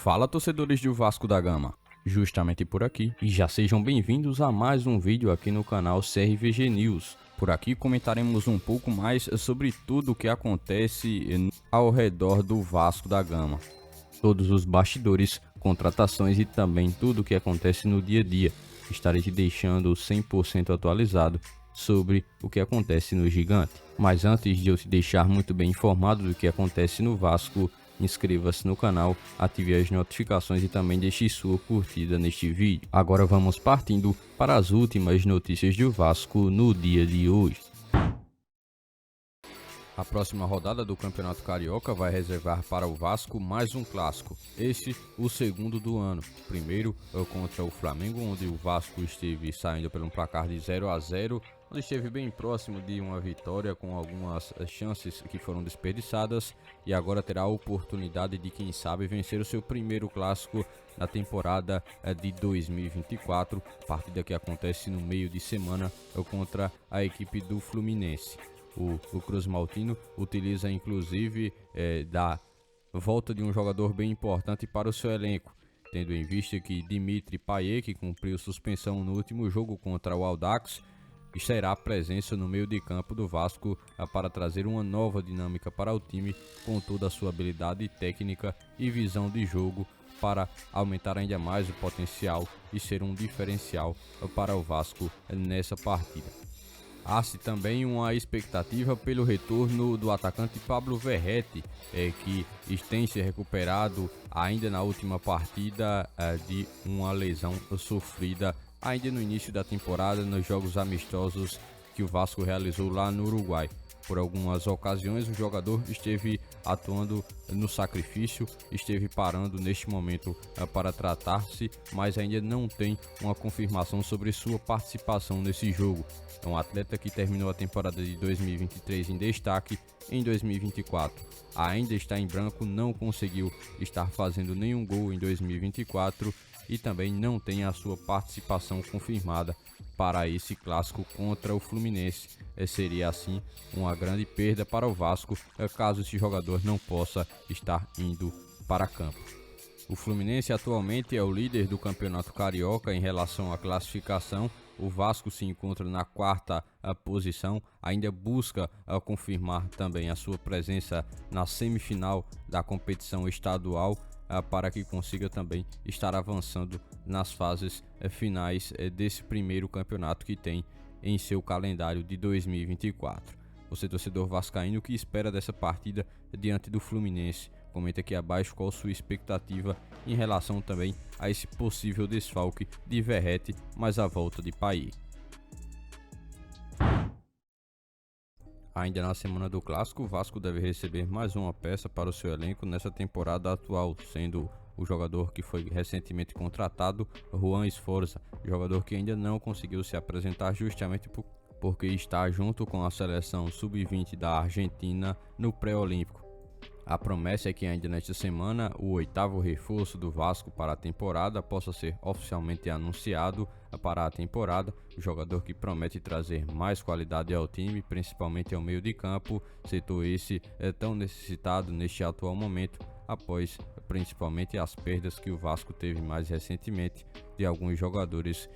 Fala, torcedores do Vasco da Gama, justamente por aqui, e já sejam bem-vindos a mais um vídeo aqui no canal CRVG News. Por aqui comentaremos um pouco mais sobre tudo o que acontece ao redor do Vasco da Gama. Todos os bastidores, contratações e também tudo o que acontece no dia a dia. Estarei te deixando 100% atualizado sobre o que acontece no Gigante. Mas antes de eu te deixar muito bem informado do que acontece no Vasco, inscreva-se no canal, ative as notificações e também deixe sua curtida neste vídeo. Agora vamos partindo para as últimas notícias do Vasco no dia de hoje. A próxima rodada do Campeonato Carioca vai reservar para o Vasco mais um clássico, esse o segundo do ano. Primeiro contra o Flamengo, onde o Vasco esteve saindo pelo placar de 0-0, onde esteve bem próximo de uma vitória com algumas chances que foram desperdiçadas, e agora terá a oportunidade de, quem sabe, vencer o seu primeiro clássico na temporada de 2024, partida que acontece no meio de semana contra a equipe do Fluminense. O Cruz Maltino utiliza inclusive da volta de um jogador bem importante para o seu elenco, tendo em vista que Dimitri Payet, que cumpriu suspensão no último jogo contra o Audax, terá presença no meio de campo do Vasco para trazer uma nova dinâmica para o time, com toda a sua habilidade técnica e visão de jogo, para aumentar ainda mais o potencial e ser um diferencial para o Vasco nessa partida. Há-se também uma expectativa pelo retorno do atacante Pablo Verratti, que tem se recuperado ainda na última partida de uma lesão sofrida ainda no início da temporada nos jogos amistosos que o Vasco realizou lá no Uruguai. Por algumas ocasiões o jogador esteve atuando no sacrifício, esteve parando neste momento para tratar-se, mas ainda não tem uma confirmação sobre sua participação nesse jogo. É um atleta que terminou a temporada de 2023 em destaque. Em 2024 ainda está em branco, não conseguiu estar fazendo nenhum gol em 2024 e também não tem a sua participação confirmada para esse clássico contra o Fluminense. Seria assim uma grande perda para o Vasco caso esse jogador não possa estar indo para campo. O Fluminense atualmente é o líder do Campeonato Carioca em relação à classificação. O Vasco se encontra na quarta posição, ainda busca confirmar também a sua presença na semifinal da competição estadual, para que consiga também estar avançando nas fases finais desse primeiro campeonato que tem em seu calendário de 2024. Você, torcedor vascaíno, que espera dessa partida diante do Fluminense? Comenta aqui abaixo qual sua expectativa em relação também a esse possível desfalque de Verratti, mais a volta de Payet. Ainda na semana do clássico, o Vasco deve receber mais uma peça para o seu elenco nessa temporada atual, sendo o jogador que foi recentemente contratado, Juan Sforza, jogador que ainda não conseguiu se apresentar justamente porque está junto com a seleção sub-20 da Argentina no pré-olímpico. A promessa é que ainda nesta semana o oitavo reforço do Vasco para a temporada possa ser oficialmente anunciado para a temporada. O jogador que promete trazer mais qualidade ao time, principalmente ao meio de campo, setor esse tão necessitado neste atual momento, após principalmente as perdas que o Vasco teve mais recentemente de alguns jogadores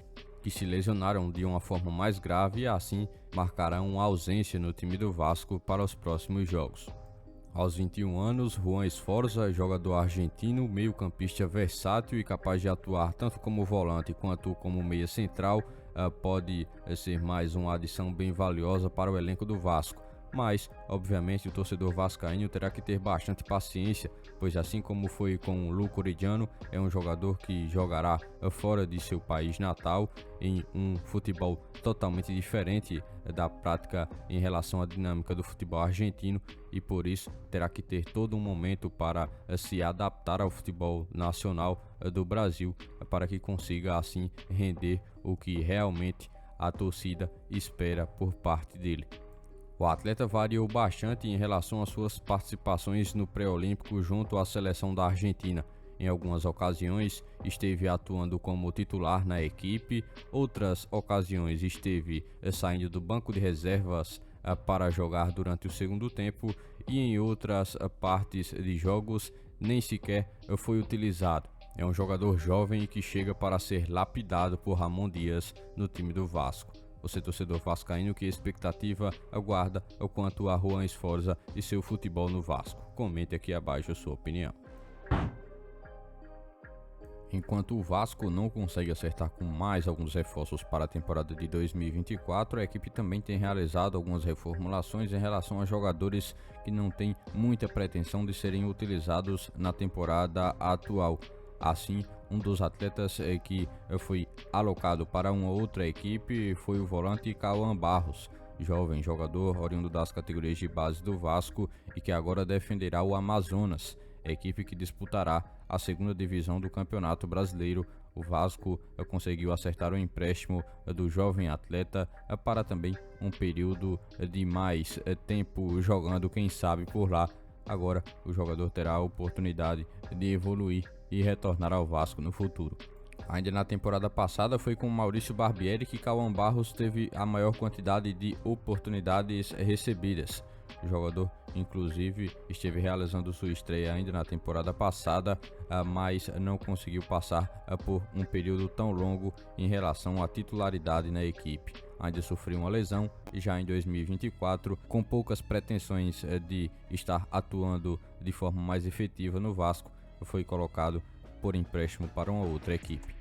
que se lesionaram de uma forma mais grave e assim marcarão ausência no time do Vasco para os próximos jogos. Aos 21 anos, Juan Sforza, jogador argentino, meio-campista versátil e capaz de atuar tanto como volante quanto como meia central, pode ser mais uma adição bem valiosa para o elenco do Vasco. Mas, obviamente, o torcedor vascaíno terá que ter bastante paciência, pois assim como foi com o Luco Orediano, é um jogador que jogará fora de seu país natal, em um futebol totalmente diferente da prática em relação à dinâmica do futebol argentino, e por isso terá que ter todo um momento para se adaptar ao futebol nacional do Brasil, para que consiga assim render o que realmente a torcida espera por parte dele. O atleta variou bastante em relação às suas participações no pré-olímpico junto à seleção da Argentina. Em algumas ocasiões esteve atuando como titular na equipe, outras ocasiões esteve saindo do banco de reservas para jogar durante o segundo tempo, e em outras partes de jogos nem sequer foi utilizado. É um jogador jovem e que chega para ser lapidado por Ramon Dias no time do Vasco. Você, torcedor vascaíno, que expectativa aguarda quanto a Juan Sforza e seu futebol no Vasco? Comente aqui abaixo a sua opinião. Enquanto o Vasco não consegue acertar com mais alguns reforços para a temporada de 2024, a equipe também tem realizado algumas reformulações em relação a jogadores que não têm muita pretensão de serem utilizados na temporada atual. Assim, um dos atletas que foi alocado para uma outra equipe foi o volante Cauã Barros, jovem jogador oriundo das categorias de base do Vasco e que agora defenderá o Amazonas, equipe que disputará a segunda divisão do Campeonato Brasileiro. O Vasco conseguiu acertar o empréstimo do jovem atleta para também um período de mais tempo jogando, quem sabe por lá. Agora o jogador terá a oportunidade de evoluir e retornar ao Vasco no futuro. Ainda na temporada passada foi com Maurício Barbieri que Cauã Barros teve a maior quantidade de oportunidades recebidas. O jogador, inclusive, esteve realizando sua estreia ainda na temporada passada, mas não conseguiu passar por um período tão longo em relação à titularidade na equipe. Ainda sofreu uma lesão e já em 2024, com poucas pretensões de estar atuando de forma mais efetiva no Vasco, foi colocado por empréstimo para uma outra equipe.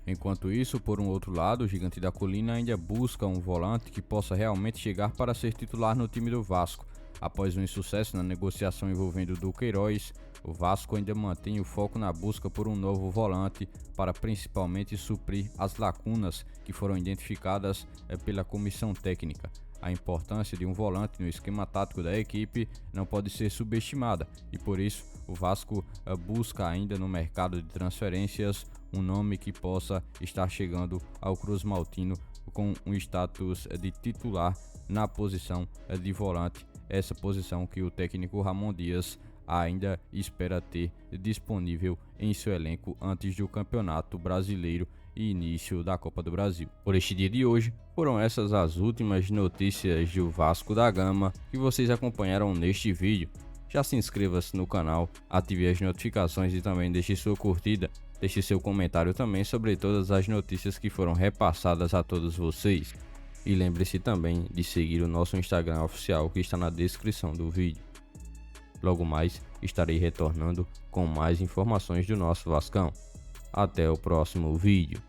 Enquanto isso, por um outro lado, o Gigante da Colina ainda busca um volante que possa realmente chegar para ser titular no time do Vasco. Após um insucesso na negociação envolvendo o Duqueiroz, o Vasco ainda mantém o foco na busca por um novo volante para principalmente suprir as lacunas que foram identificadas pela comissão técnica. A importância de um volante no esquema tático da equipe não pode ser subestimada e por isso o Vasco busca ainda no mercado de transferências um nome que possa estar chegando ao Cruz Maltino com um status de titular na posição de volante, essa posição que o técnico Ramon Dias ainda espera ter disponível em seu elenco antes do Campeonato Brasileiro e início da Copa do Brasil. Por este dia de hoje, foram essas as últimas notícias do Vasco da Gama que vocês acompanharam neste vídeo. Já se inscreva-se no canal, ative as notificações e também deixe sua curtida. Deixe seu comentário também sobre todas as notícias que foram repassadas a todos vocês. E lembre-se também de seguir o nosso Instagram oficial que está na descrição do vídeo. Logo mais estarei retornando com mais informações do nosso Vascão. Até o próximo vídeo.